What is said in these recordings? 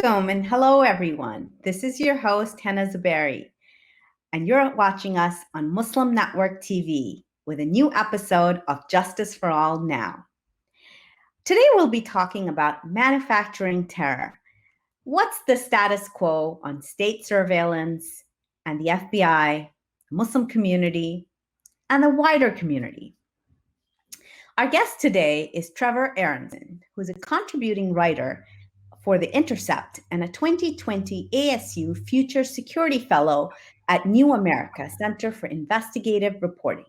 Welcome and hello, everyone. This is your host, Hannah Zuberi, and you're watching us on Muslim Network TV with a new episode of Justice for All Now. Today, we'll be talking about manufacturing terror. What's the status quo on state surveillance and the FBI, the Muslim community, and the wider community? Our guest today is Trevor Aronson, who's a contributing writer for The Intercept and a 2020 ASU Future Security Fellow at New America Center for Investigative Reporting,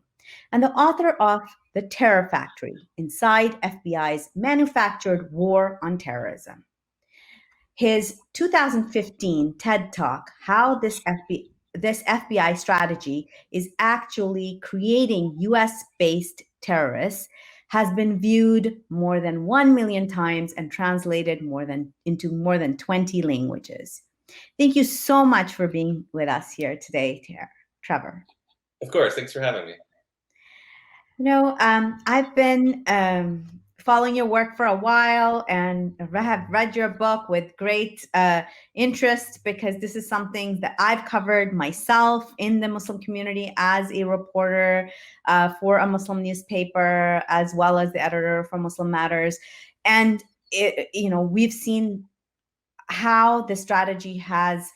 and the author of The Terror Factory: Inside FBI's Manufactured War on Terrorism. His 2015 TED Talk, How this FBI Strategy is Actually Creating US-Based Terrorists, has been viewed more than 1 million times and translated into more than 20 languages. Thank you so much for being with us here today, Trevor. Of course. Thanks for having me. I've been following your work for a while and have read your book with great interest because this is something that I've covered myself in the Muslim community as a reporter for a Muslim newspaper, as well as the editor for Muslim Matters. And, we've seen how the strategy has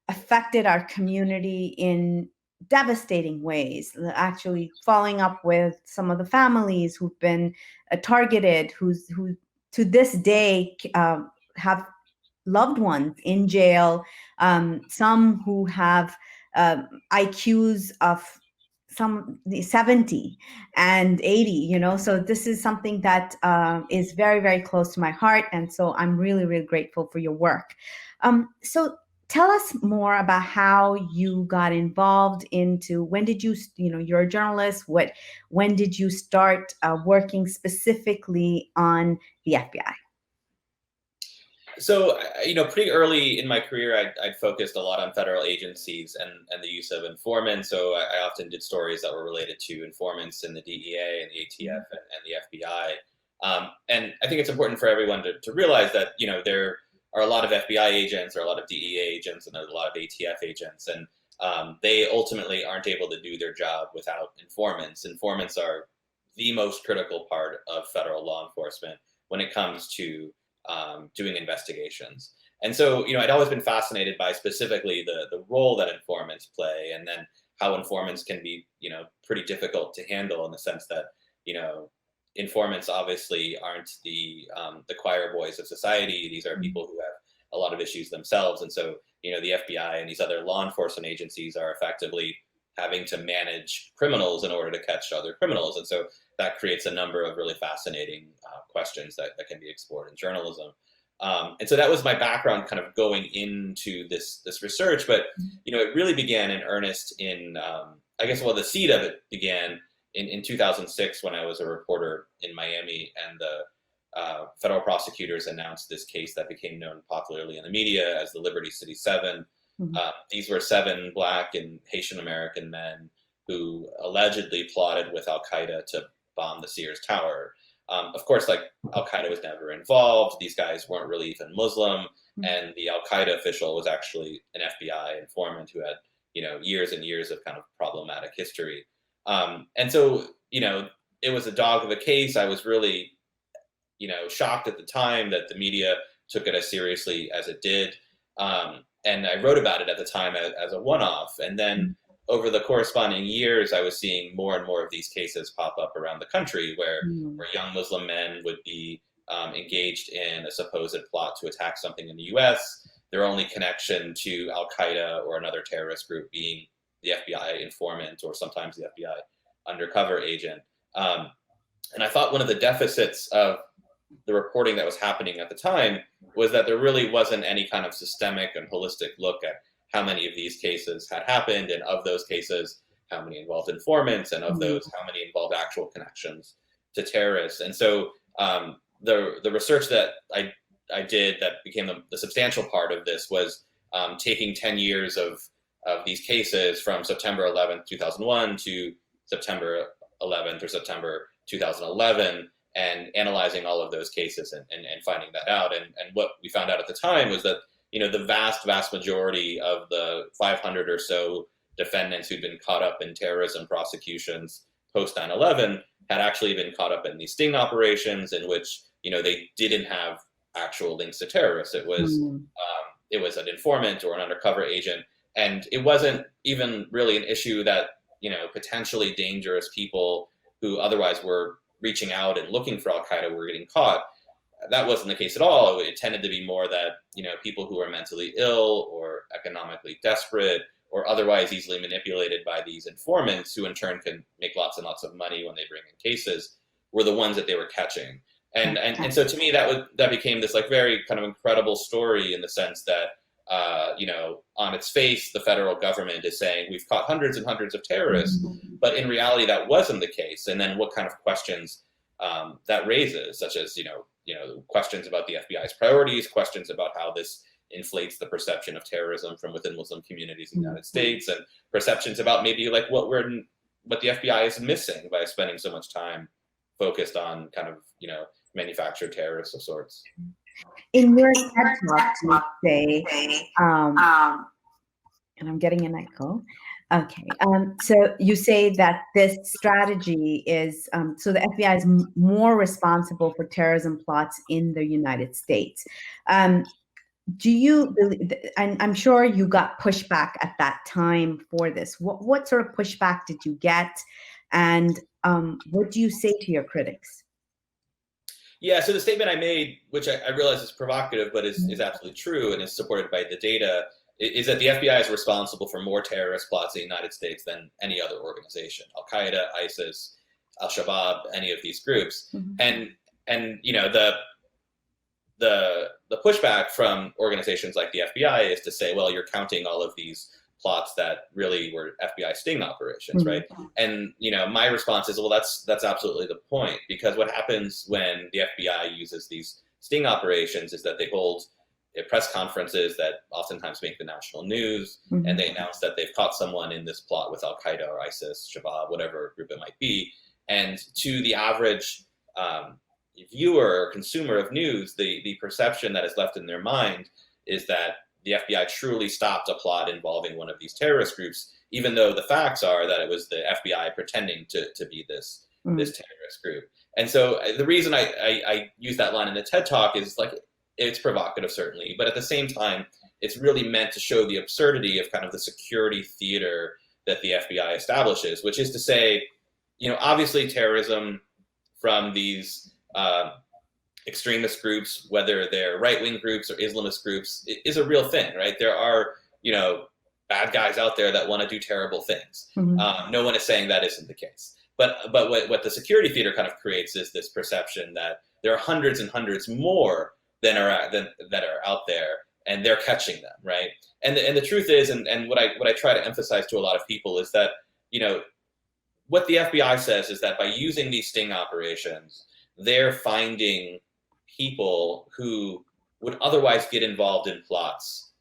affected our community in devastating ways, actually following up with some of the families who've been targeted, who to this day have loved ones in jail, some who have IQs of some 70 and 80, so this is something that is very, very close to my heart. And so I'm really, really grateful for your work. So tell us more about how you got involved into, when did you, you're a journalist, when did you start working specifically on the FBI? So, pretty early in my career, I'd focused a lot on federal agencies and the use of informants. So I often did stories that were related to informants in the DEA and the ATF and the FBI. And I think it's important for everyone to realize that, there are a lot of FBI agents, or a lot of DEA agents, and there's a lot of ATF agents. And they ultimately aren't able to do their job without informants. Informants are the most critical part of federal law enforcement when it comes to doing investigations. And so, I'd always been fascinated by specifically the role that informants play, and then how informants can be, pretty difficult to handle, in the sense that, informants obviously aren't the choir boys of society. These are people who have a lot of issues themselves. And so, the FBI and these other law enforcement agencies are effectively having to manage criminals in order to catch other criminals. And so that creates a number of really fascinating questions that can be explored in journalism. And so that was my background kind of going into this research. But, it really began in earnest in, the seed of it began in 2006, when I was a reporter in Miami, and the federal prosecutors announced this case that became known popularly in the media as the Liberty City Seven. These were 7 Black and Haitian American men who allegedly plotted with Al Qaeda to bomb the Sears Tower. Of course, Al Qaeda was never involved. These guys weren't really even Muslim, and the Al Qaeda official was actually an FBI informant who had, years and years of kind of problematic history. And so, it was a dog of a case. I was really, shocked at the time that the media took it as seriously as it did. And I wrote about it at the time as a one-off. And then over the corresponding years, I was seeing more and more of these cases pop up around the country, where young Muslim men would be engaged in a supposed plot to attack something in the US, their only connection to Al Qaeda or another terrorist group being the FBI informant, or sometimes the FBI undercover agent. And I thought one of the deficits of the reporting that was happening at the time was that there really wasn't any kind of systemic and holistic look at how many of these cases had happened, and of those cases, how many involved informants, and of those, how many involved actual connections to terrorists. And so the research that I did that became the substantial part of this was taking 10 years of these cases from September 11th, 2001 to September 11th or September 2011, and analyzing all of those cases and finding that out. And what we found out at the time was that the vast majority of the 500 or so defendants who'd been caught up in terrorism prosecutions post 9/11 had actually been caught up in these sting operations in which, they didn't have actual links to terrorists. It was an informant or an undercover agent. And it wasn't even really an issue that, potentially dangerous people who otherwise were reaching out and looking for Al-Qaeda were getting caught. That wasn't the case at all. It tended to be more that, people who are mentally ill or economically desperate or otherwise easily manipulated by these informants, who in turn can make lots and lots of money when they bring in cases, were the ones that they were catching. And so to me, that became this like very kind of incredible story in the sense that, on its face, the federal government is saying we've caught hundreds and hundreds of terrorists, but in reality, that wasn't the case. And then what kind of questions that raises, such as, questions about the FBI's priorities, questions about how this inflates the perception of terrorism from within Muslim communities in the United States, and perceptions about maybe like what the FBI is missing by spending so much time focused on kind of, manufactured terrorists of sorts. In your TED Talk, you say, and I'm getting an echo. Okay, so you say that this strategy is, so the FBI is more responsible for terrorism plots in the United States. Do you believe, and I'm sure you got pushback at that time for this. What sort of pushback did you get? And what do you say to your critics? Yeah, so the statement I made, which I realize is provocative, but is absolutely true and is supported by the data, is that the FBI is responsible for more terrorist plots in the United States than any other organization. Al-Qaeda, ISIS, Al-Shabaab, any of these groups. And the pushback from organizations like the FBI is to say, well, you're counting all of these plots that really were FBI sting operations, right? And my response is, well, that's absolutely the point, because what happens when the FBI uses these sting operations is that they hold press conferences that oftentimes make the national news, and they announce that they've caught someone in this plot with Al-Qaeda or ISIS, Shabaab, whatever group it might be. And to the average viewer or consumer of news, the perception that is left in their mind is that the FBI truly stopped a plot involving one of these terrorist groups, even though the facts are that it was the FBI pretending to be this terrorist group. And so the reason I use that line in the TED Talk is like, it's provocative, certainly, but at the same time, it's really meant to show the absurdity of kind of the security theater that the FBI establishes, which is to say, obviously terrorism from these extremist groups, whether they're right-wing groups or Islamist groups, is a real thing, right? There are, bad guys out there that want to do terrible things. No one is saying that isn't the case. But what the security theater kind of creates is this perception that there are hundreds and hundreds more that are out there, and they're catching them, right? And the truth is, and what I try to emphasize to a lot of people is that, what the FBI says is that by using these sting operations, they're finding people who would otherwise get involved in plots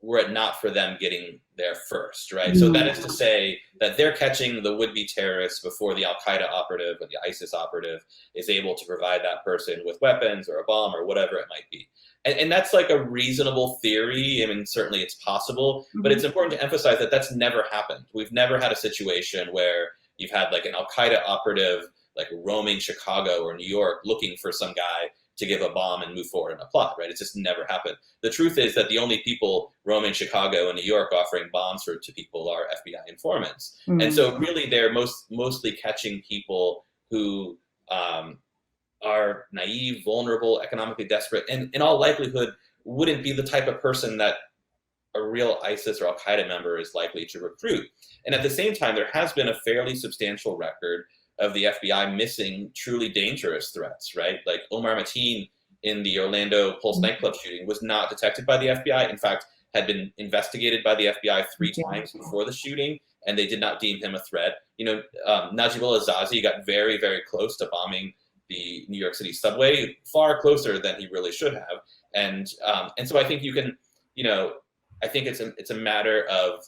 were it not for them getting there first, right? So that is to say that they're catching the would-be terrorists before the Al-Qaeda operative or the ISIS operative is able to provide that person with weapons or a bomb or whatever it might be. And that's like a reasonable theory. I mean, certainly it's possible, but it's important to emphasize that that's never happened. We've never had a situation where you've had like an Al-Qaeda operative like roaming Chicago or New York looking for some guy to give a bomb and move forward in a plot, right? It's just never happened. The truth is that the only people roaming Chicago and New York offering bombs to people are FBI informants. And so really they're mostly catching people who are naive, vulnerable, economically desperate, and in all likelihood wouldn't be the type of person that a real ISIS or Al-Qaeda member is likely to recruit. And at the same time, there has been a fairly substantial record of the FBI missing truly dangerous threats, right? Like Omar Mateen in the Orlando Pulse nightclub shooting was not detected by the FBI. In fact, had been investigated by the FBI 3 times before the shooting, and they did not deem him a threat. Najibullah Zazi got very, very close to bombing the New York City subway, far closer than he really should have. And so I think you can, I think it's a matter of,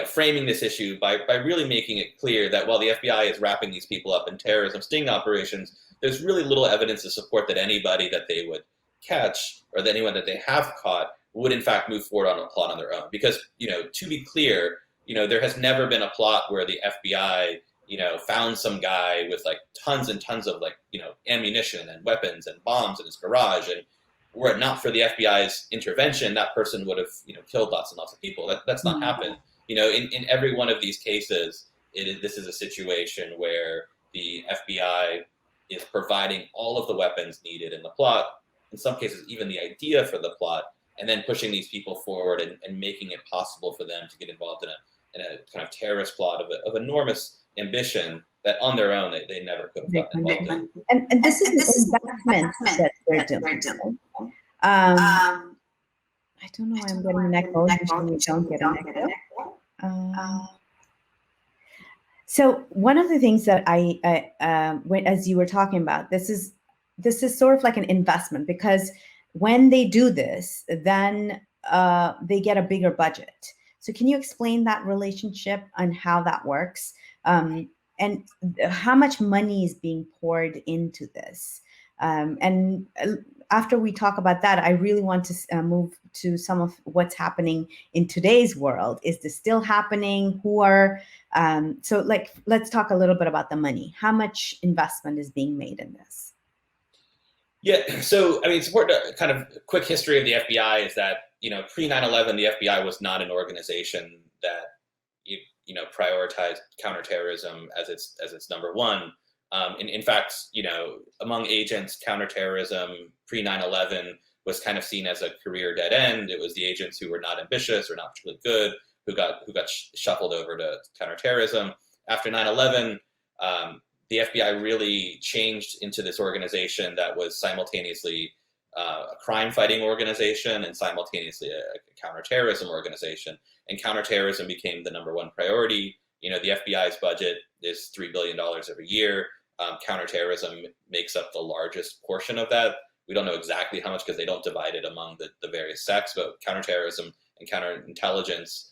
framing this issue by really making it clear that while the FBI is wrapping these people up in terrorism sting operations, there's really little evidence to support that anybody that they would catch, or that anyone that they have caught, would in fact move forward on a plot on their own. Because, to be clear, there has never been a plot where the FBI, found some guy with like tons and tons of like, ammunition and weapons and bombs in his garage, and were it not for the FBI's intervention, that person would have, killed lots and lots of people. That's not happened. In every one of these cases, this is a situation where the FBI is providing all of the weapons needed in the plot, in some cases even the idea for the plot, and then pushing these people forward and making it possible for them to get involved in a kind of terrorist plot of enormous ambition that on their own they never could have gotten involved in. And this is an investment that they're doing. I don't know why I'm getting an echo. Usually we don't get an echo. So one of the things that as you were talking about, this is sort of like an investment, because when they do this, then they get a bigger budget. So can you explain that relationship and how that works? And how much money is being poured into this? And after we talk about that, I really want to move to some of what's happening in today's world. Is this still happening? Let's talk a little bit about the money. How much investment is being made in this? Yeah, so it's important to kind of quick history of the FBI is that, pre 9/11, the FBI was not an organization that, prioritized counterterrorism as its number one. In fact, among agents, counterterrorism pre 9/11 was kind of seen as a career dead end. It was the agents who were not ambitious or not particularly good who got shuffled over to counterterrorism. After 9/11, the FBI really changed into this organization that was simultaneously a crime-fighting organization and simultaneously a counterterrorism organization. And counterterrorism became the number one priority. The FBI's budget is $3 billion every year. Counterterrorism makes up the largest portion of that. We don't know exactly how much because they don't divide it among the various sects, but counterterrorism and counterintelligence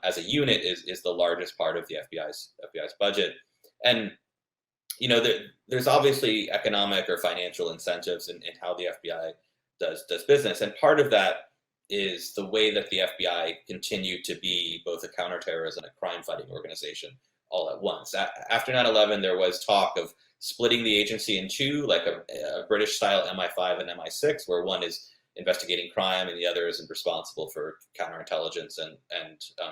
as a unit is the largest part of the FBI's budget. And there's obviously economic or financial incentives in how the FBI does business. And part of that is the way that the FBI continued to be both a counterterrorism and a crime-fighting organization all at once. After 9/11, there was talk of splitting the agency in two, like a British-style MI5 and MI6, where one is investigating crime and the other is responsible for counterintelligence and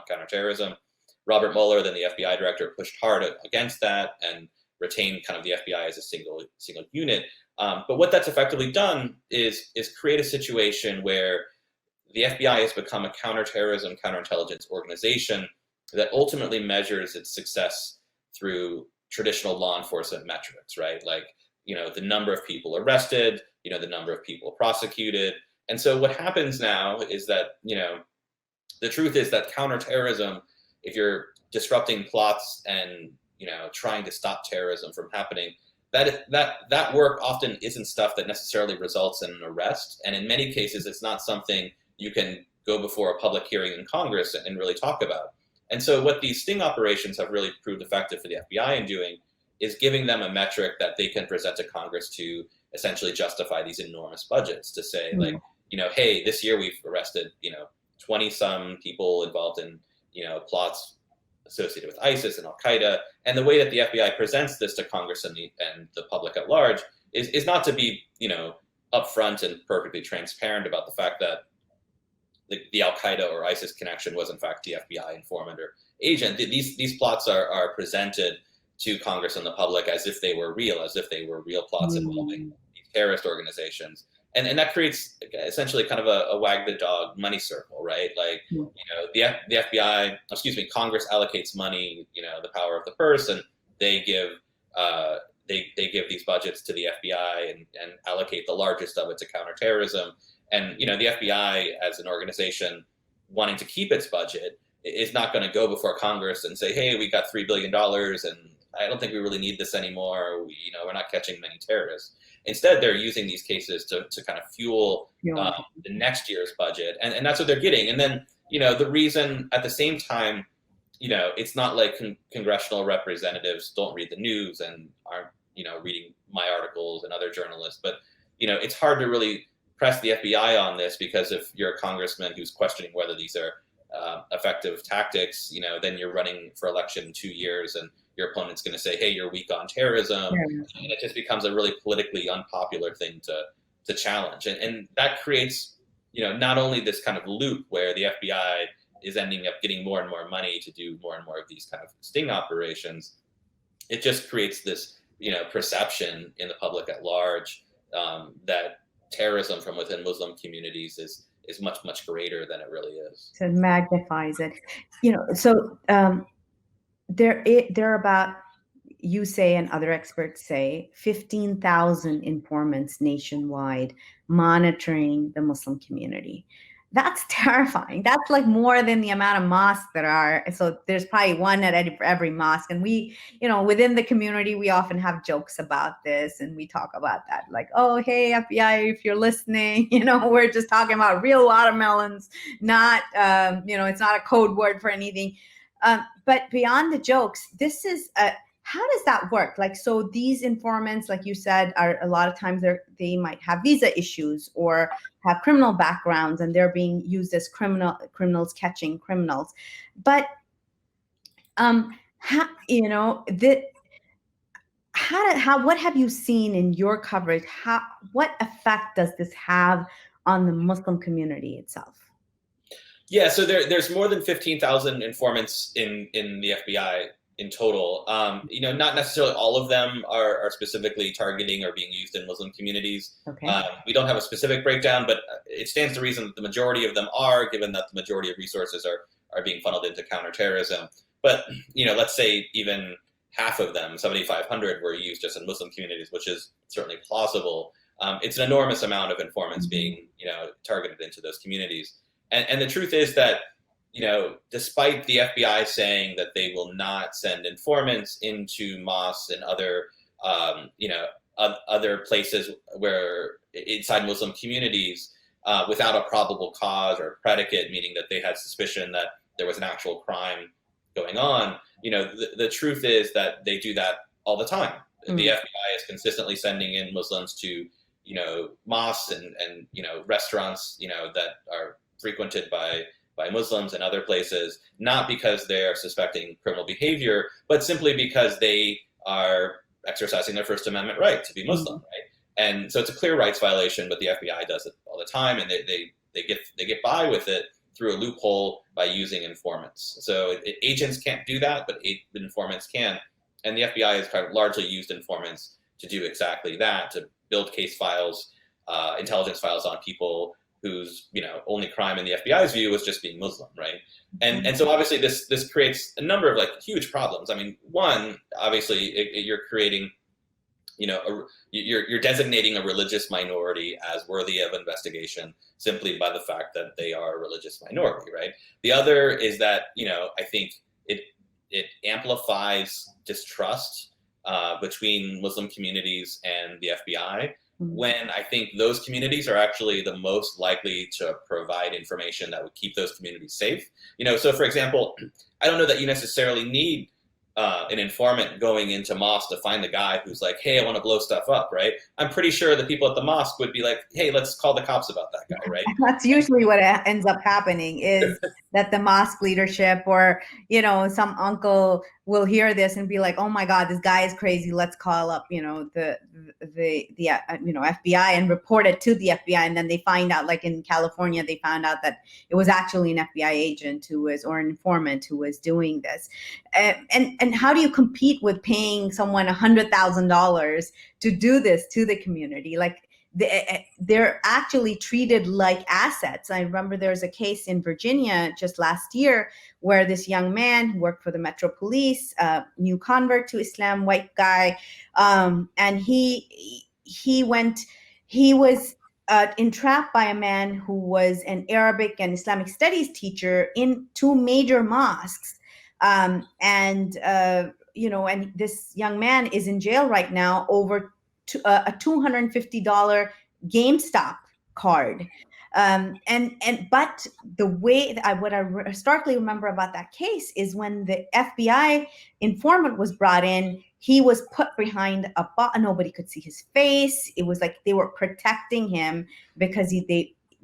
counterterrorism. Robert Mueller, then the FBI director, pushed hard against that and retained kind of the FBI as a single unit. But what that's effectively done is create a situation where the FBI has become a counterterrorism, counterintelligence organization that ultimately measures its success through traditional law enforcement metrics, right? Like, the number of people arrested, the number of people prosecuted. And so what happens now is that, the truth is that counterterrorism, if you're disrupting plots and, trying to stop terrorism from happening, that work often isn't stuff that necessarily results in an arrest. And in many cases, it's not something you can go before a public hearing in Congress and really talk about. And so what these sting operations have really proved effective for the FBI in doing is giving them a metric that they can present to Congress to essentially justify these enormous budgets, to say like, hey, this year we've arrested, 20 some people involved in, plots associated with ISIS and Al-Qaeda. And the way that the FBI presents this to Congress and the public at large is not to be, upfront and perfectly transparent about the fact that the Al-Qaeda or ISIS connection was in fact the FBI informant or agent. These plots are presented to Congress and the public as if they were real plots involving these terrorist organizations. And that creates essentially kind of a wag the dog money circle, right? Like, the FBI, Congress allocates money, the power of the purse, and they give these budgets to the FBI and allocate the largest of it to counterterrorism. And, the FBI as an organization wanting to keep its budget is not going to go before Congress and say, hey, we got $3 billion and I don't think we really need this anymore. We're not catching many terrorists. Instead, they're using these cases to kind of fuel the next year's budget. And that's what they're getting. And then, the reason at the same time, it's not like congressional representatives don't read the news and aren't, reading my articles and other journalists. But, it's hard to really press the FBI on this, because if you're a congressman who's questioning whether these are effective tactics, then you're running for election in 2 years, and your opponent's going to say, "Hey, you're weak on terrorism," and it just becomes a really politically unpopular thing to challenge, and that creates, not only this kind of loop where the FBI is ending up getting more and more money to do more and more of these kind of sting operations. It just creates this, perception in the public at large that terrorism from within Muslim communities is much, much greater than it really is. So it magnifies it. So there are about, you say and other experts say, 15,000 informants nationwide monitoring the Muslim community. That's terrifying. That's like more than the amount of mosques that are. So there's probably one at every mosque. And we, within the community, we often have jokes about this, and we talk about that. Like, oh, hey, FBI, if you're listening, we're just talking about real watermelons, not, it's not a code word for anything. But beyond the jokes, this is how does that work? Like, so these informants, like you said, are a lot of times they might have visa issues or have criminal backgrounds, and they're being used as criminals catching criminals. But what have you seen in your coverage? What effect does this have on the Muslim community itself? Yeah, so there's more than 15,000 informants in the FBI in total. Not necessarily all of them are specifically targeting or being used in Muslim communities. Okay. We don't have a specific breakdown, but it stands to reason that the majority of them are, given that the majority of resources are being funneled into counterterrorism. But, let's say even half of them, 7,500, were used just in Muslim communities, which is certainly plausible. It's an enormous amount of informants being, targeted into those communities. And the truth is that, despite the FBI saying that they will not send informants into mosques and other, other places where inside Muslim communities without a probable cause or predicate, meaning that they had suspicion that there was an actual crime going on, the truth is that they do that all the time. Mm-hmm. The FBI is consistently sending in Muslims to, mosques and restaurants, that are frequented by Muslims and other places, not because they're suspecting criminal behavior, but simply because they are exercising their First Amendment right to be Muslim, right? And so it's a clear rights violation, but the FBI does it all the time, and they get by with it through a loophole by using informants. So agents can't do that, but informants can, and the FBI has kind of largely used informants to do exactly that, to build case files, intelligence files on people whose only crime in the FBI's view was just being Muslim, right? And so obviously this creates a number of huge problems. I mean, one, obviously you're creating, you're designating a religious minority as worthy of investigation simply by the fact that they are a religious minority, right? The other is that I think it amplifies distrust between Muslim communities and the FBI, when I think those communities are actually the most likely to provide information that would keep those communities safe. So for example, I don't know that you necessarily need an informant going into mosque to find the guy who's like, hey, I want to blow stuff up, right? I'm pretty sure the people at the mosque would be like, hey, let's call the cops about that guy, right? That's usually what ends up happening, is that the mosque leadership or, some uncle will hear this and be like, oh my God, this guy is crazy. Let's call up, the FBI and report it to the FBI. And then they find out, like in California, they found out that it was actually an FBI agent or an informant who was doing this. And how do you compete with paying someone $100,000 to do this to the community? Like, they're actually treated like assets. I remember there was a case in Virginia just last year where this young man who worked for the Metro Police, new convert to Islam, white guy, and he was entrapped by a man who was an Arabic and Islamic studies teacher in two major mosques. And this young man is in jail right now over a $250 GameStop card. But the way what I starkly remember about that case is when the FBI informant was brought in, he was put behind a box. Nobody could see his face. It was like they were protecting him because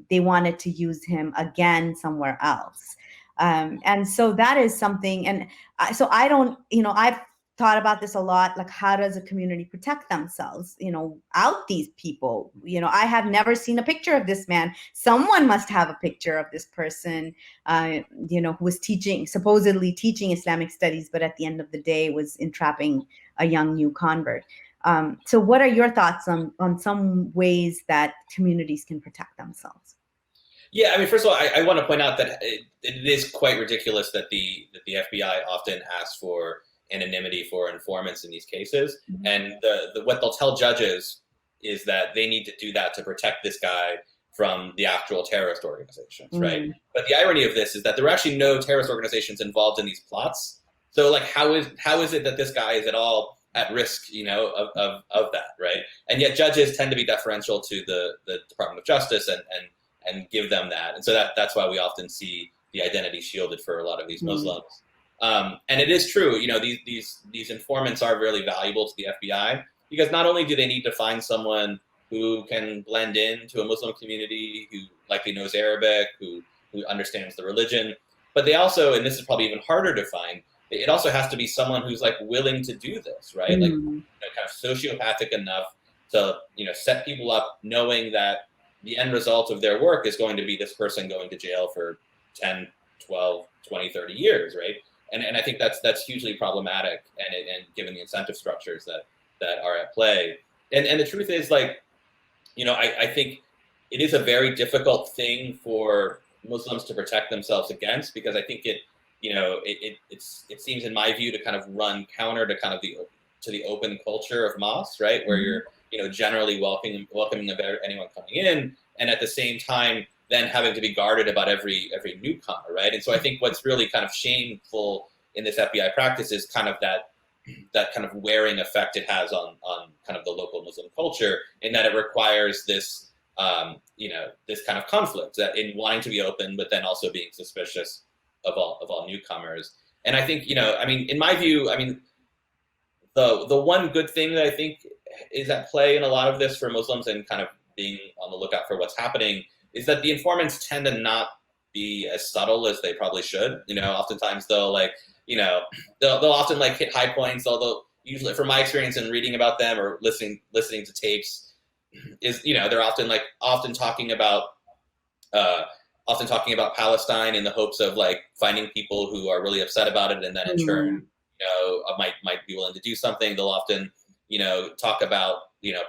they wanted to use him again somewhere else. And so that is something. And so I don't, I've thought about this a lot. Like, how does a community protect themselves, out these people? I have never seen a picture of this man. Someone must have a picture of this person, who was supposedly teaching Islamic studies, but at the end of the day was entrapping a young new convert. So what are your thoughts on some ways that communities can protect themselves? Yeah, I mean, first of all, I want to point out that it is quite ridiculous that the FBI often asks for anonymity for informants in these cases, Mm-hmm. and what they'll tell judges is that they need to do that to protect this guy from the actual terrorist organizations, right? Mm. But the irony of this is that there are actually no terrorist organizations involved in these plots. So, like, how is it that this guy is at all at risk, of that, right? And yet judges tend to be deferential to the Department of Justice and give them that. And so that's why we often see the identity shielded for a lot of these Muslims. And it is true, these informants are really valuable to the FBI because not only do they need to find someone who can blend into a Muslim community, who likely knows Arabic, who understands the religion, but they also, and this is probably even harder to find, it also has to be someone who's like willing to do this, right? Like, kind of sociopathic enough to, set people up knowing that the end result of their work is going to be this person going to jail for 10, 12, 20, 30 years, right? And I think that's hugely problematic, and given the incentive structures that are at play. And the truth is, like, I think it is a very difficult thing for Muslims to protect themselves against, because I think it seems, in my view, to kind of run counter to kind of the open culture of mosques, right? Where you're generally welcoming anyone coming in, and at the same time then having to be guarded about every newcomer, right? And so I think what's really kind of shameful in this FBI practice is kind of that kind of wearing effect it has on kind of the local Muslim culture, in that it requires this this kind of conflict that in wanting to be open, but then also being suspicious of all newcomers. And I think, in my view, the one good thing that I think is at play in a lot of this for Muslims, and kind of being on the lookout for what's happening, is that the informants tend to not be as subtle as they probably should. Oftentimes they'll they'll often like hit high points, although usually, from my experience in reading about them or listening to tapes, is they're often talking about Palestine in the hopes of like finding people who are really upset about it, and then in turn might be willing to do something. They'll often talk about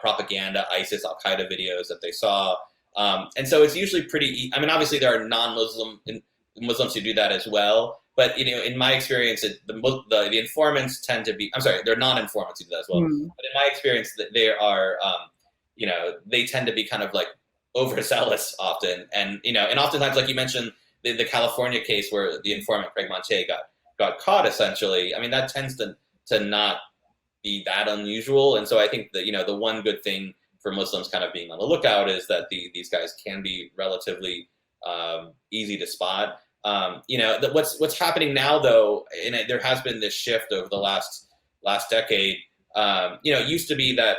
propaganda, ISIS, Al Qaeda videos that they saw. And so it's usually pretty. Obviously there are Muslims who do that as well, but in my experience, the informants tend to be. I'm sorry, they're non-informants who do that as well. But in my experience, that they are, they tend to be kind of like overzealous often, and oftentimes, like you mentioned, the California case where the informant Craig Montier got caught. Essentially, that tends to not be that unusual, and so I think that the one good thing for Muslims kind of being on the lookout is that these guys can be relatively easy to spot. What's happening now, though, and there has been this shift over the last decade. It used to be that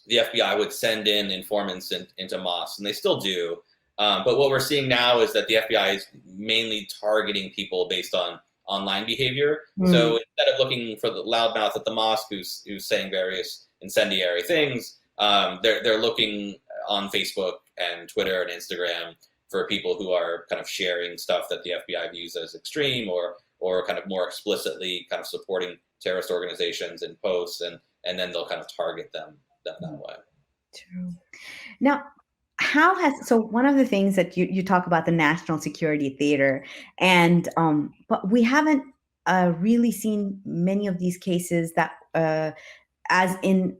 the FBI would send in informants into mosques, and they still do. But what we're seeing now is that the FBI is mainly targeting people based on online behavior. So instead of looking for the loudmouth at the mosque who's saying various incendiary things, they're looking on Facebook and Twitter and Instagram for people who are kind of sharing stuff that the FBI views as extreme, or kind of more explicitly kind of supporting terrorist organizations in posts, and then they'll kind of target them that way. True. Now, so one of the things that you talk about, the national security theater, and but we haven't really seen many of these cases that as in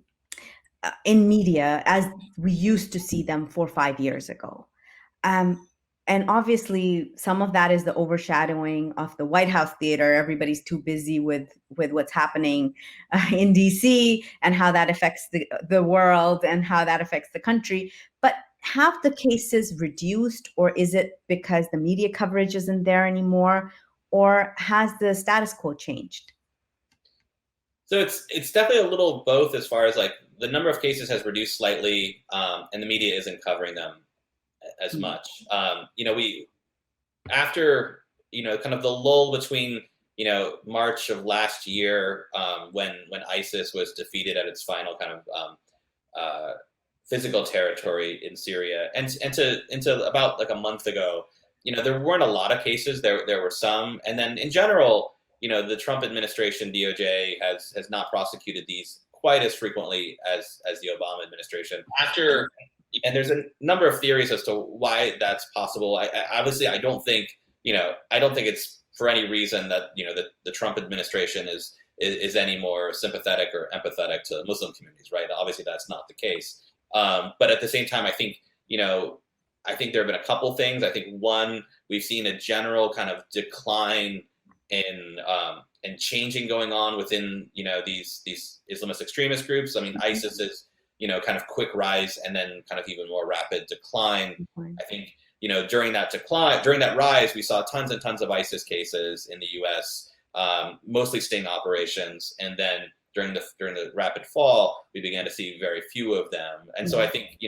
media as we used to see them 4 or 5 years ago. And obviously some of that is the overshadowing of the White House theater. Everybody's too busy with what's happening in DC, and how that affects the world, and how that affects the country. But have the cases reduced, or is it because the media coverage isn't there anymore, or has the status quo changed? So it's definitely a little both as far as like the number of cases has reduced slightly, and the media isn't covering them as Mm. much. We after kind of the lull between March of last year, when ISIS was defeated at its final kind of uh, physical territory in Syria, and into about like a month ago, there weren't a lot of cases. There were some, and then in general, the Trump administration DOJ has not prosecuted these quite as frequently as the Obama administration. And there's a number of theories as to why that's possible. Obviously, I don't think it's for any reason that the Trump administration is any more sympathetic or empathetic to Muslim communities, right? Obviously, that's not the case. But at the same time, I think there have been a couple things. I think one, we've seen a general kind of decline in changing going on within these Islamist extremist groups. I mean, ISIS is kind of quick rise and then kind of even more rapid decline. I think during that rise, we saw tons and tons of ISIS cases in the U.S., mostly sting operations, and then during the rapid fall, we began to see very few of them. And so I think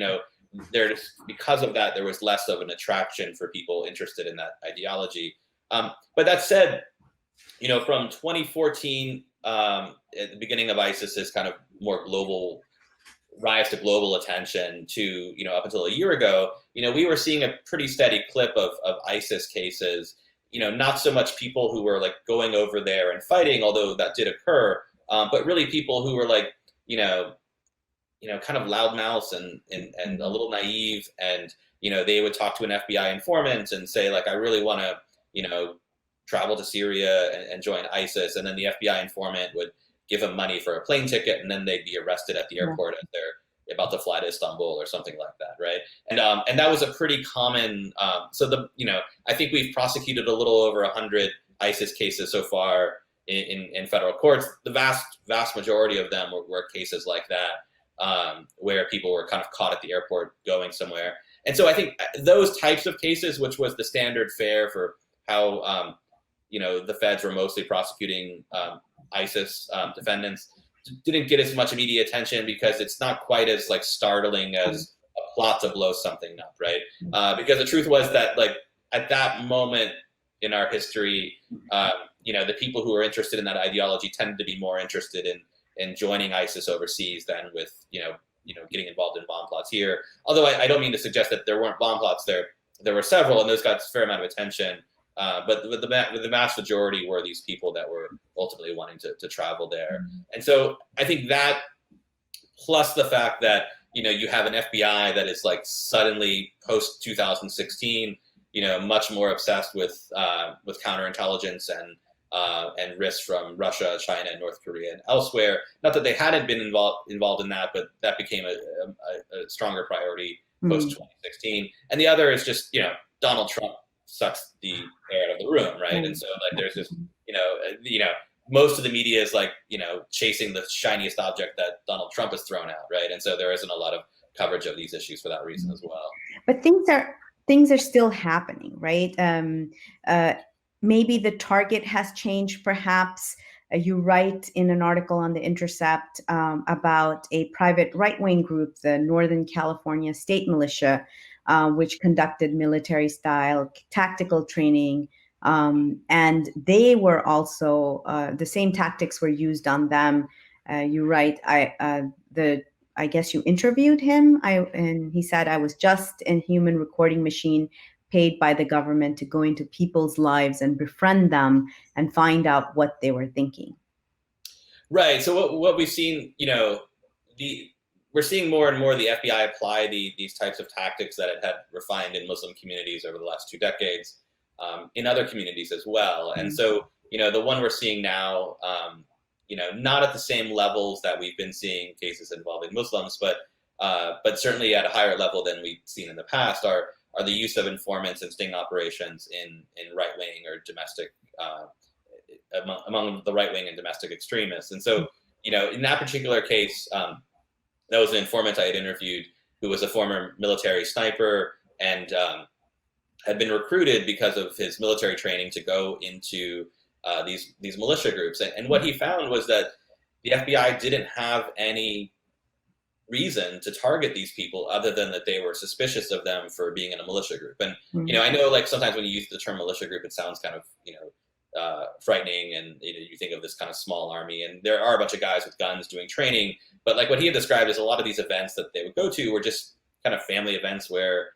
because of that, there was less of an attraction for people interested in that ideology. But that said, from 2014, at the beginning of ISIS's kind of more global rise to global attention to up until a year ago, we were seeing a pretty steady clip of ISIS cases. Not so much people who were like going over there and fighting, although that did occur, but really people who were like kind of loudmouths and a little naive, and they would talk to an FBI informant and say like, I really want to travel to Syria and join ISIS, and then the FBI informant would give them money for a plane ticket, and then they'd be arrested at the airport as they're about to fly to Istanbul or something like that, right? And that was a pretty common. I think we've prosecuted a little over 100 ISIS cases so far in federal courts. The vast majority of them were cases like that, where people were kind of caught at the airport going somewhere. And so I think those types of cases, which was the standard fare for how the feds were mostly prosecuting ISIS defendants, didn't get as much media attention because it's not quite as like startling as a plot to blow something up, right? Because the truth was that like at that moment in our history, the people who were interested in that ideology tended to be more interested in joining ISIS overseas than with getting involved in bomb plots here. Although I don't mean to suggest that there weren't bomb plots there. There were several, and those got a fair amount of attention. But the vast majority were these people that were ultimately wanting to travel there. And so I think that, plus the fact that, you have an FBI that is like suddenly post 2016, much more obsessed with counterintelligence and risks from Russia, China, North Korea, and elsewhere. Not that they hadn't been involved in that, but that became a stronger priority post 2016. And the other is just, Donald Trump sucks the air out of the room, right? And so like there's this, most of the media is like, chasing the shiniest object that Donald Trump has thrown out, right? And so there isn't a lot of coverage of these issues for that reason as well. But things are still happening, right? Maybe the target has changed, perhaps. You write in an article on The Intercept about a private right-wing group, the Northern California State Militia, which conducted military-style tactical training. And they were also, the same tactics were used on them. You write, I guess you interviewed him, and he said, I was just a human recording machine paid by the government to go into people's lives and befriend them and find out what they were thinking. Right. So what we've seen, we're seeing more and more the FBI apply these types of tactics that it had refined in Muslim communities over the last 2 decades, in other communities as well. And so, the one we're seeing now, not at the same levels that we've been seeing cases involving Muslims, but certainly at a higher level than we've seen in the past, are the use of informants and sting operations in right-wing or domestic, among the right-wing and domestic extremists. And so, in that particular case, that was an informant I had interviewed who was a former military sniper and had been recruited because of his military training to go into these militia groups. And what he found was that the FBI didn't have any reason to target these people other than that they were suspicious of them for being in a militia group. And I know, like, sometimes when you use the term militia group, it sounds kind of frightening, and you think of this kind of small army, and there are a bunch of guys with guns doing training. But like what he had described is a lot of these events that they would go to were just kind of family events where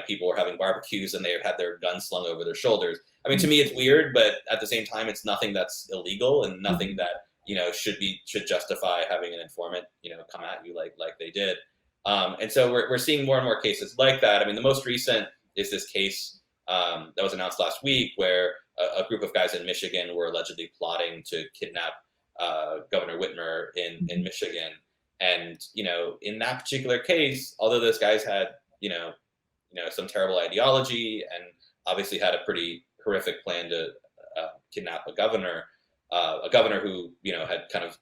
people were having barbecues and they had their guns slung over their shoulders. I mean, to me, it's weird, but at the same time, it's nothing that's illegal and nothing that should justify having an informant come at you like they did. And so we're seeing more and more cases like that. I mean, the most recent is this case that was announced last week where a group of guys in Michigan were allegedly plotting to kidnap Governor Whitmer in Michigan. And in that particular case, although those guys had some terrible ideology and obviously had a pretty horrific plan to kidnap a governor who had kind of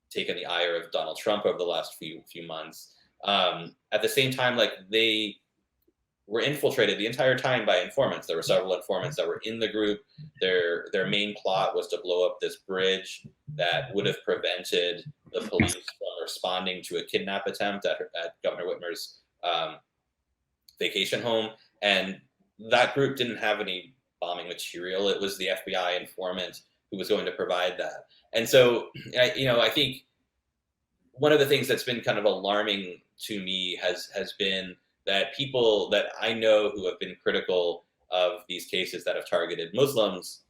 taken the ire of Donald Trump over the last few months. At the same time, like, they were infiltrated the entire time by informants. There were several informants that were in the group. Their main plot was to blow up this bridge that would have prevented the police from responding to a kidnap attempt at Governor Whitmer's vacation home. And that group didn't have any bombing material. It was the FBI informant who was going to provide that. And so, I think one of the things that's been kind of alarming to me has been that people that I know who have been critical of these cases that have targeted Muslims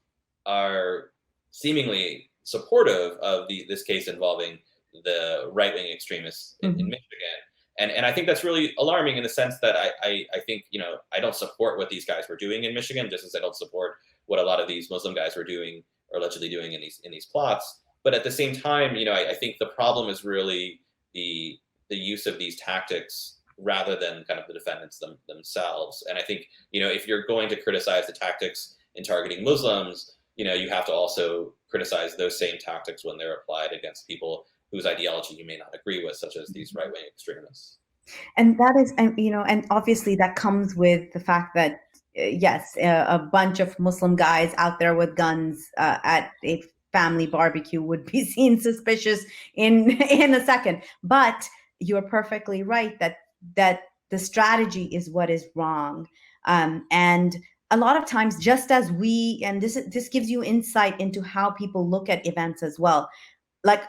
are seemingly supportive of this case involving the right-wing extremists in Michigan. And I think that's really alarming in the sense that I think, I don't support what these guys were doing in Michigan, just as I don't support what a lot of these Muslim guys were doing or allegedly doing in these plots. But at the same time, I think the problem is really the use of these tactics rather than kind of the defendants themselves. And I think, if you're going to criticize the tactics in targeting Muslims, you have to also criticize those same tactics when they're applied against people whose ideology you may not agree with, such as these right-wing extremists. And that is, and obviously that comes with the fact that, yes, a bunch of Muslim guys out there with guns at a family barbecue would be seen suspicious in a second. But you're perfectly right that the strategy is what is wrong. And a lot of times, just as this gives you insight into how people look at events as well. Like,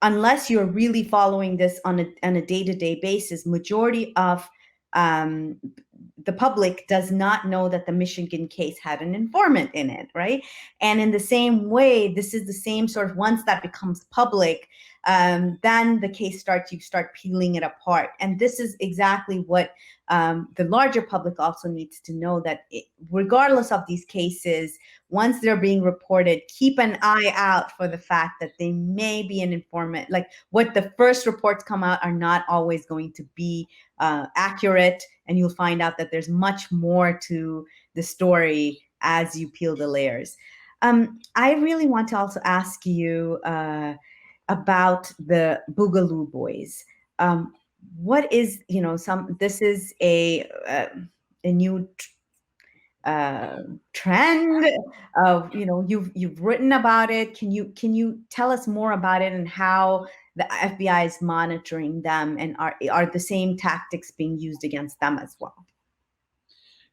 unless you're really following this on a day-to-day basis, majority of the public does not know that the Michigan case had an informant in it, right? And in the same way, this is the same sort of, once that becomes public, then the case you start peeling it apart. And this is exactly what the larger public also needs to know, that regardless of these cases, once they're being reported, keep an eye out for the fact that they may be an informant. Like, what the first reports come out are not always going to be accurate, and you'll find out that there's much more to the story as you peel the layers. I really want to also ask you about the Boogaloo Boys. What is, this is a new trend of, you've written about it. Can you tell us more about it and how the FBI is monitoring them, and are the same tactics being used against them as well?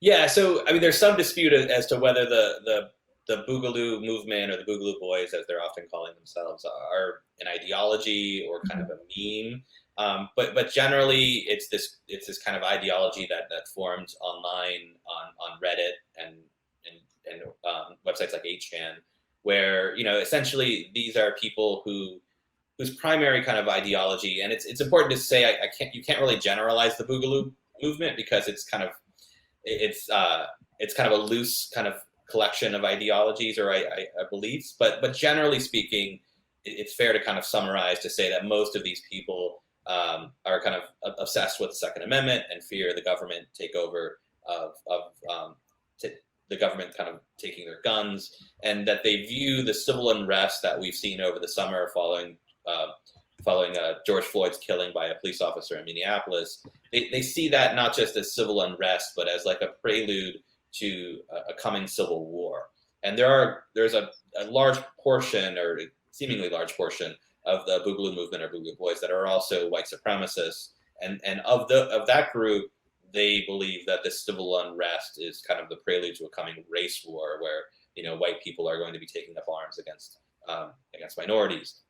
Yeah, so I mean, there's some dispute as to whether the Boogaloo Movement, or the Boogaloo Boys, as they're often calling themselves, are an ideology or kind of a meme. But generally, it's this kind of ideology that formed online on Reddit and websites like 8chan, where essentially these are people whose primary kind of ideology, and it's important to say you can't really generalize the Boogaloo Movement, because it's kind of a loose kind of collection of ideologies or beliefs, but generally speaking, it's fair to kind of summarize to say that most of these people are kind of obsessed with the Second Amendment and fear the government takeover of the government kind of taking their guns, and that they view the civil unrest that we've seen over the summer following George Floyd's killing by a police officer in Minneapolis. They see that not just as civil unrest, but as like a prelude to a coming civil war. And there's a large portion, or seemingly large portion, the Boogaloo Movement or Boogaloo Boys that are also white supremacists, and of that group, they believe that this civil unrest is kind of the prelude to a coming race war, where white people are going to be taking up arms against minorities.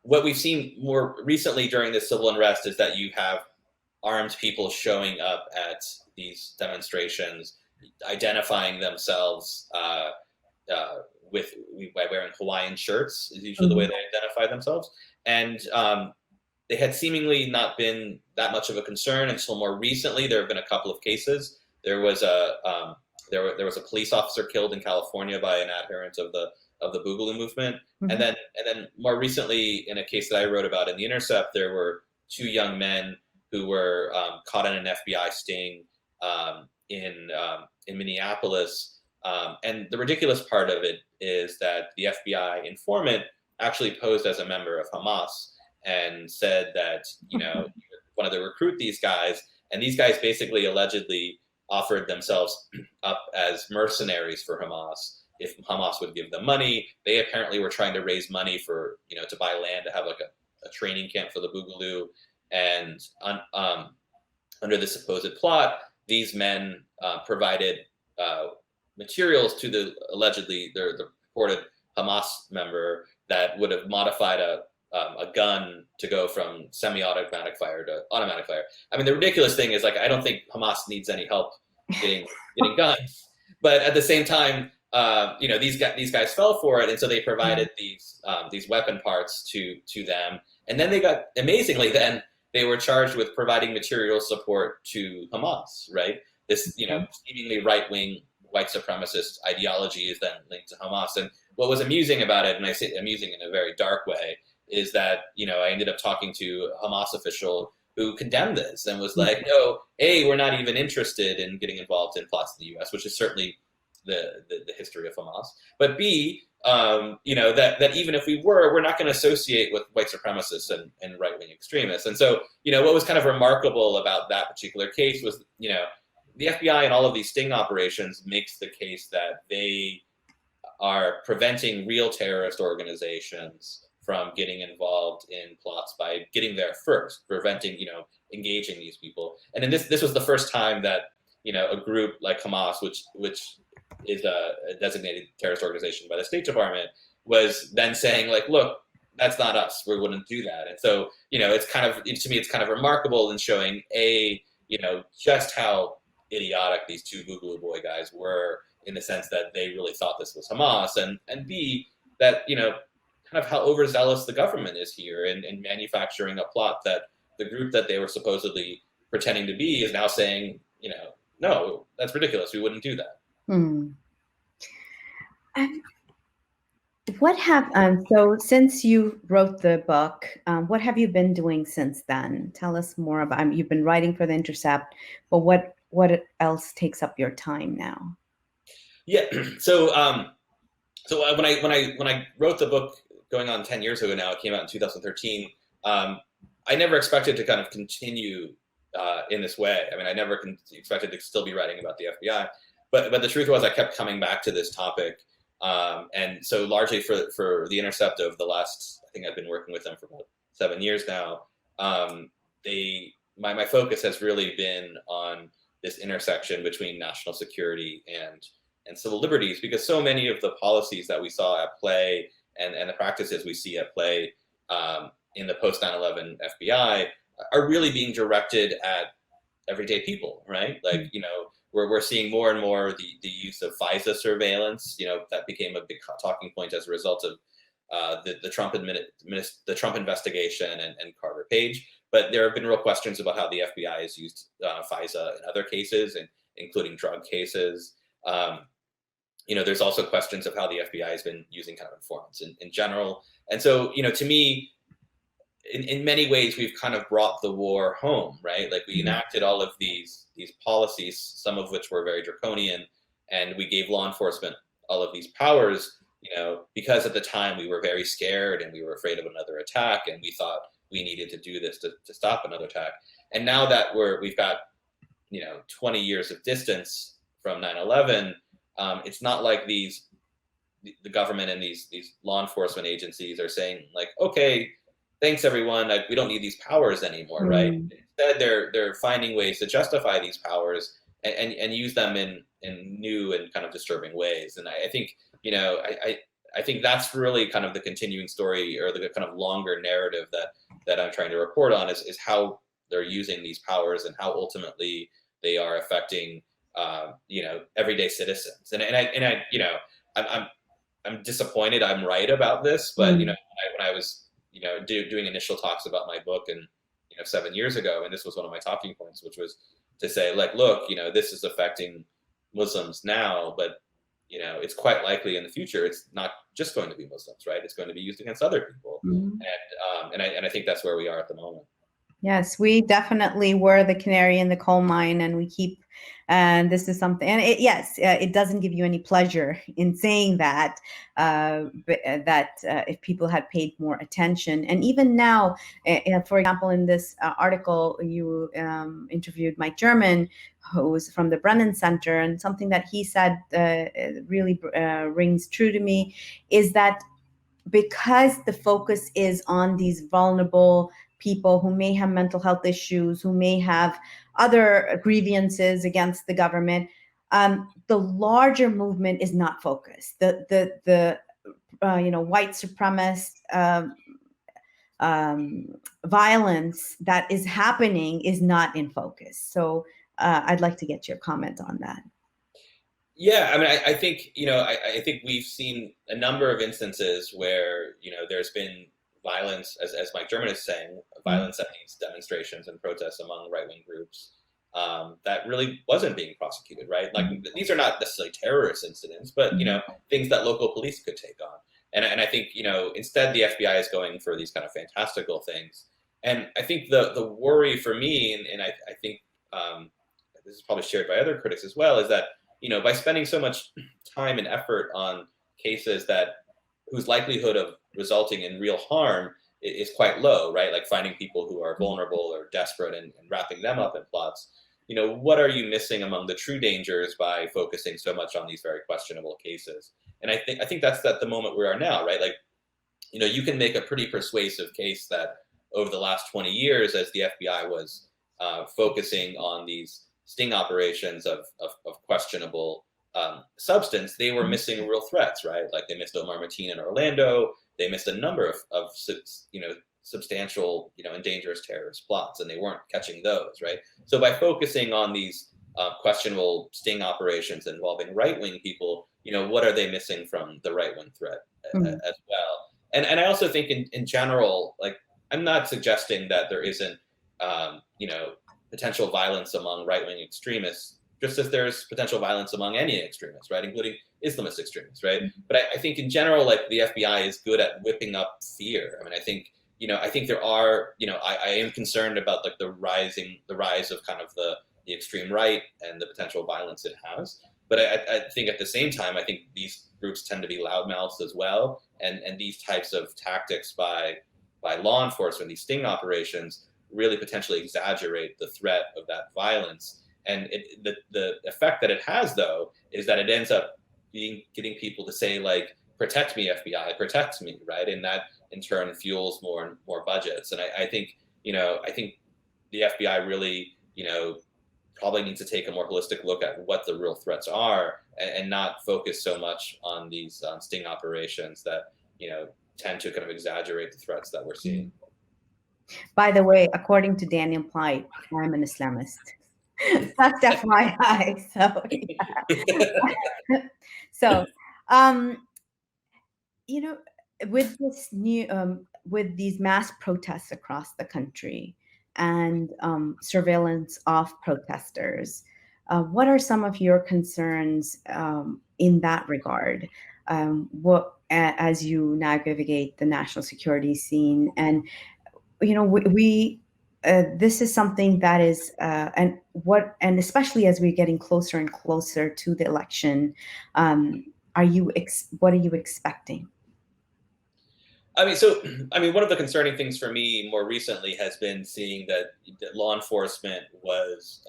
What we've seen more recently during this civil unrest is that you have armed people showing up at these demonstrations, identifying themselves by wearing Hawaiian shirts is usually the way they identify themselves, and they had seemingly not been that much of a concern until more recently. There have been a couple of cases. There was a police officer killed in California by an adherent of the Boogaloo Movement, and then more recently, in a case that I wrote about in The Intercept, there were two young men who were caught in an FBI sting in Minneapolis. And the ridiculous part of it is that the FBI informant actually posed as a member of Hamas and said that he wanted to recruit these guys, and these guys basically allegedly offered themselves up as mercenaries for Hamas if Hamas would give them money. They apparently were trying to raise money for to buy land to have like a training camp for the Boogaloo, and under the supposed plot, these men provided materials to the reported Hamas member that would have modified a gun to go from semi-automatic fire to automatic fire. I mean, the ridiculous thing is, like, I don't think Hamas needs any help getting guns, but at the same time, these guys fell for it, and so they provided these weapon parts to them, and then they were charged with providing material support to Hamas. Right, this seemingly right-wing white supremacist ideology is then linked to Hamas. And what was amusing about it, and I say amusing in a very dark way, is that I ended up talking to a Hamas official who condemned this and was like, no, A, we're not even interested in getting involved in plots in the U.S., which is certainly the history of Hamas. But B, that even if we were, we're not going to associate with white supremacists and right-wing extremists. And so, what was kind of remarkable about that particular case was, the FBI and all of these sting operations makes the case that they are preventing real terrorist organizations from getting involved in plots by getting there first, preventing, engaging these people. And then this was the first time that, a group like Hamas, which is a designated terrorist organization by the State Department, was then saying, like, look, that's not us. We wouldn't do that. And so, to me, it's kind of remarkable in showing just how idiotic these two Boogaloo Boy guys were, in the sense that they really thought this was Hamas, and B, that kind of how overzealous the government is here in manufacturing a plot that the group that they were supposedly pretending to be is now saying, no, that's ridiculous. We wouldn't do that. So since you wrote the book, what have you been doing since then? Tell us more about. You've been writing for The Intercept, but what else takes up your time now? Yeah. So when I wrote the book, going on 10 years ago now, it came out in 2013. I never expected to kind of continue in this way. I mean, I never expected to still be writing about the FBI, but the truth was I kept coming back to this topic. And so largely for The Intercept of the last, I think I've been working with them for about 7 years now, my focus has really been on this intersection between national security and civil liberties, because so many of the policies that we saw at play and the practices we see at play in the post 9/11 FBI are really being directed at everyday people, right? Like, we're seeing more and more the use of FISA surveillance. That became a big talking point as a result of the Trump investigation and Carter Page. But there have been real questions about how the FBI has used FISA in other cases, including drug cases. There's also questions of how the FBI has been using kind of informants in general. And so, to me, in many ways, we've kind of brought the war home, right? Like, we enacted all of these policies, some of which were very draconian, and we gave law enforcement all of these powers, because at the time we were very scared and we were afraid of another attack, and we thought we needed to do this to stop another attack. And now that we've got 20 years of distance from 9/11, it's not like these the government and these law enforcement agencies are saying like, okay, thanks everyone, we don't need these powers anymore, right? Mm. Instead, they're finding ways to justify these powers and use them in new and kind of disturbing ways. And I think, I think that's really kind of the continuing story, or the kind of longer narrative that I'm trying to report on, is how they're using these powers and how ultimately they are affecting everyday citizens. And I I'm I'm disappointed I'm right about this, but Mm. when I was doing initial talks about my book, and 7 years ago, and this was one of my talking points, which was to say, like, look, this is affecting Muslims now, but it's quite likely in the future it's not just going to be Muslims, right? It's going to be used against other people, Mm. and I think that's where we are at the moment. Yes, we definitely were the canary in the coal mine, and we keep, and this is something, and it doesn't give you any pleasure in saying that, if people had paid more attention. And even now, for example, in this article, you interviewed Mike German, who's from the Brennan Center, and something that he said really rings true to me, is that because the focus is on these vulnerable people who may have mental health issues, who may have other grievances against the government, the larger movement is not focused. The white supremacist violence that is happening is not in focus. So I'd like to get your comment on that. Yeah, I mean, I think I think we've seen a number of instances where there's been violence, as Mike German is saying, violence at these demonstrations and protests among right-wing groups, that really wasn't being prosecuted, right? Like, these are not necessarily terrorist incidents, but things that local police could take on. And I think instead the FBI is going for these kind of fantastical things. And I think the worry for me, and I think this is probably shared by other critics as well, is that by spending so much time and effort on cases whose likelihood of resulting in real harm is quite low, right? Like finding people who are vulnerable or desperate and wrapping them up in plots. What are you missing among the true dangers by focusing so much on these very questionable cases? And I think that's at the moment we are now, right? Like, you can make a pretty persuasive case that over the last 20 years, as the FBI was focusing on these sting operations of questionable substance, they were missing real threats, right? Like they missed Omar Mateen in Orlando. They missed a number of substantial, and dangerous terrorist plots, and they weren't catching those, right? So by focusing on these questionable sting operations involving right-wing people, what are they missing from the right-wing threat as well? And I also think in general, like, I'm not suggesting that there isn't, potential violence among right-wing extremists, just as there's potential violence among any extremists, right, including Islamist extremists, right? But I think in general, like, the FBI is good at whipping up fear. I mean, I think there are, I am concerned about like the rise of kind of the extreme right and the potential violence it has. But I think at the same time, I think these groups tend to be loudmouths as well, and these types of tactics by law enforcement, these sting operations, really potentially exaggerate the threat of that violence. And the effect that it has, though, is that it ends up getting people to say, like, protect me, FBI, protect me, right? And that in turn fuels more and more budgets. And I think the FBI really, probably needs to take a more holistic look at what the real threats are, and not focus so much on these sting operations that, tend to kind of exaggerate the threats that we're seeing. By the way, according to Daniel Plight, I'm an Islamist. That's FYI. So, yeah. So, with this with these mass protests across the country and surveillance of protesters, what are some of your concerns in that regard? As you navigate the national security scene, and we this is something that is and especially as we're getting closer and closer to the election, what are you expecting? One of the concerning things for me more recently has been seeing that law enforcement was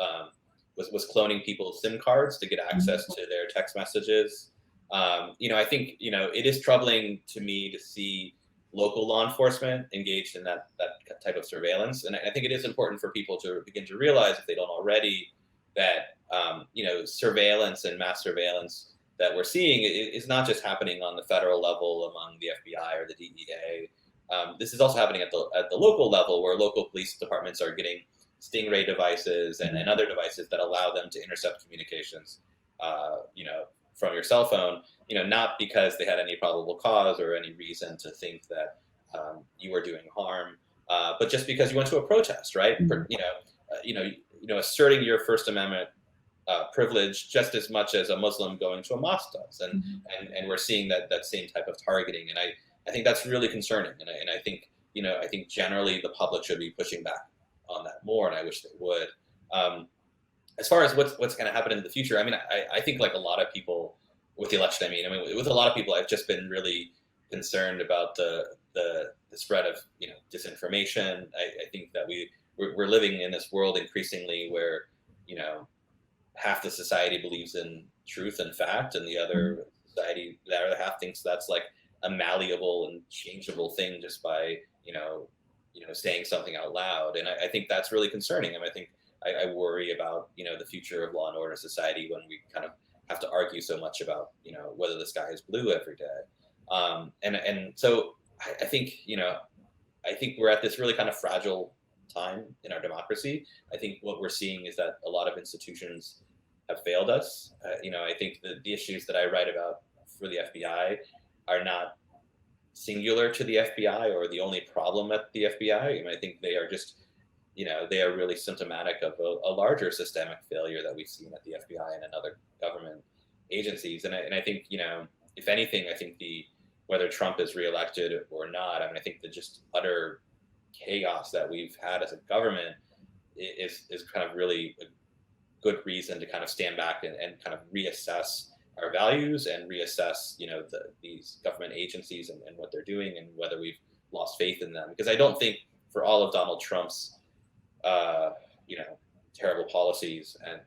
cloning people's SIM cards to get access to their text messages. I think it is troubling to me to see local law enforcement engaged in that type of surveillance, and I think it is important for people to begin to realize, if they don't already, that surveillance and mass surveillance that we're seeing is not just happening on the federal level among the FBI or the DEA. This is also happening at the local level, where local police departments are getting stingray devices and other devices that allow them to intercept communications, from your cell phone, not because they had any probable cause or any reason to think that you were doing harm, but just because you went to a protest, right? Asserting your First Amendment privilege just as much as a Muslim going to a mosque does, and we're seeing that same type of targeting, and I think that's really concerning, and I think I think generally the public should be pushing back on that more, and I wish they would. As far as what's going to happen in the future, I think, like a lot of people with the election, with a lot of people, I've just been really concerned about the spread of disinformation. I think that we're living in this world increasingly where half the society believes in truth and fact, and the other half thinks that's like a malleable and changeable thing just by saying something out loud, and I think that's really concerning. I think I worry about the future of law and order society when we kind of have to argue so much about whether the sky is blue every day, and so I think we're at this really kind of fragile time in our democracy. I think what we're seeing is that a lot of institutions have failed us. I think the issues that I write about for the FBI are not singular to the FBI or the only problem at the FBI. I think they are just, they are really symptomatic of a larger systemic failure that we've seen at the FBI and in other government agencies. And I think, if anything, I think whether Trump is reelected or not, I think the just utter chaos that we've had as a government is kind of really a good reason to kind of stand back and kind of reassess our values and reassess, these government agencies and what they're doing, and whether we've lost faith in them. Because I don't think, for all of Donald Trump's, terrible policies and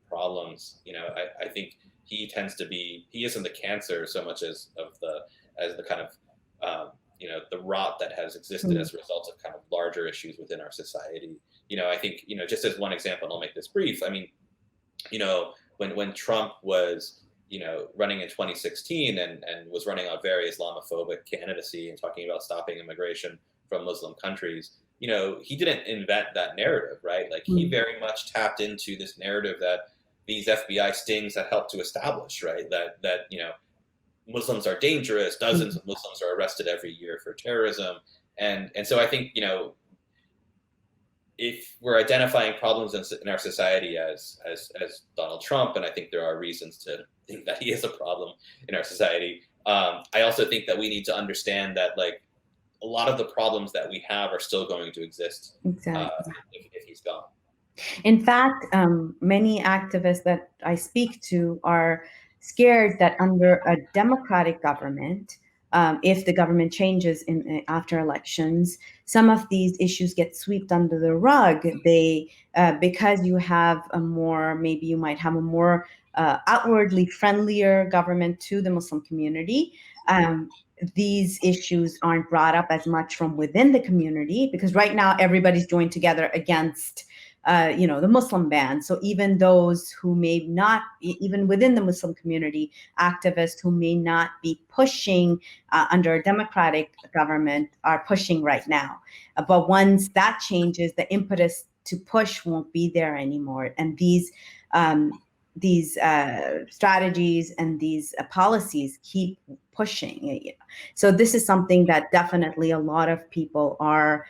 problems, I think he isn't the cancer so much as the kind of, the rot that has existed as a result of kind of larger issues within our society. I think, just as one example, and I'll make this brief. When Trump was, running in 2016 and was running on very Islamophobic candidacy and talking about stopping immigration from Muslim countries, he didn't invent that narrative, right? Like, he very much tapped into this narrative that these FBI stings had helped to establish, right? That Muslims are dangerous. Dozens of Muslims are arrested every year for terrorism. And so I think, if we're identifying problems in our society as Donald Trump, and I think there are reasons to think that he is a problem in our society, I also think that we need to understand that, like, a lot of the problems that we have are still going to exist. Exactly. If he's gone. In fact, many activists that I speak to are scared that under a democratic government, if the government changes after elections, some of these issues get swept under the rug. Because you have maybe you might have a more outwardly friendlier government to the Muslim community. These issues aren't brought up as much from within the community, because right now everybody's joined together against the Muslim ban. So even those who may not, even within the Muslim community, activists who may not be pushing under a democratic government are pushing right now. But once that changes, the impetus to push won't be there anymore. And these strategies and these policies keep pushing. So this is something that definitely a lot of people are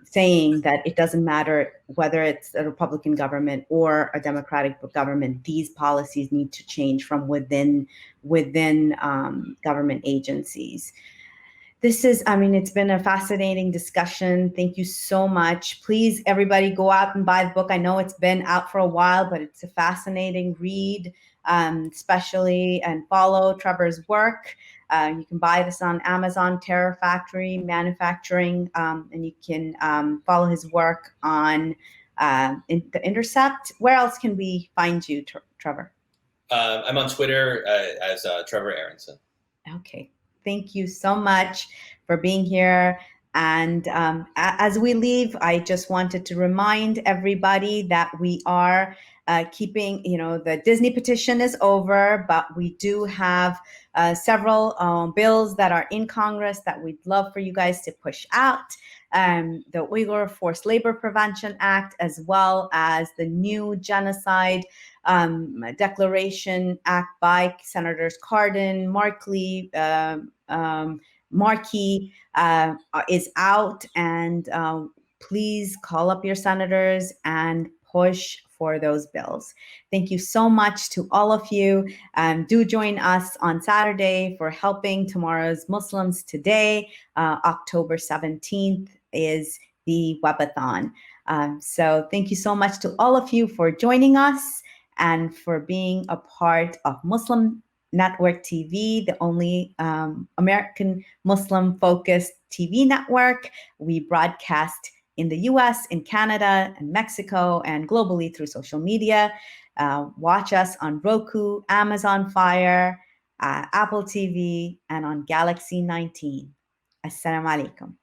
saying, that it doesn't matter whether it's a Republican government or a Democratic government, these policies need to change from within government agencies. It's been a fascinating discussion. Thank you so much. Please, everybody, go out and buy the book. I know it's been out for a while, but it's a fascinating read, especially, and follow Trevor's work. You can buy this on Amazon, Terror Factory Manufacturing, and you can follow his work on The Intercept. Where else can we find you, Trevor? I'm on Twitter as Trevor Aronson. Okay. Thank you so much for being here. And as we leave, I just wanted to remind everybody that we are keeping, the Disney petition is over, but we do have several bills that are in Congress that we'd love for you guys to push out. The Uyghur Forced Labor Prevention Act, as well as the new genocide declaration act by Senators Cardin, Markley, Markey is out, and please call up your senators and push for those bills. Thank you so much to all of you. Do join us on Saturday for Helping Tomorrow's Muslims Today. October 17th is the webathon. So thank you so much to all of you for joining us and for being a part of Muslim Network TV, the only American Muslim-focused TV network. We broadcast in the US, in Canada, and Mexico, and globally through social media. Watch us on Roku, Amazon Fire, Apple TV, and on Galaxy 19. Assalamu alaikum.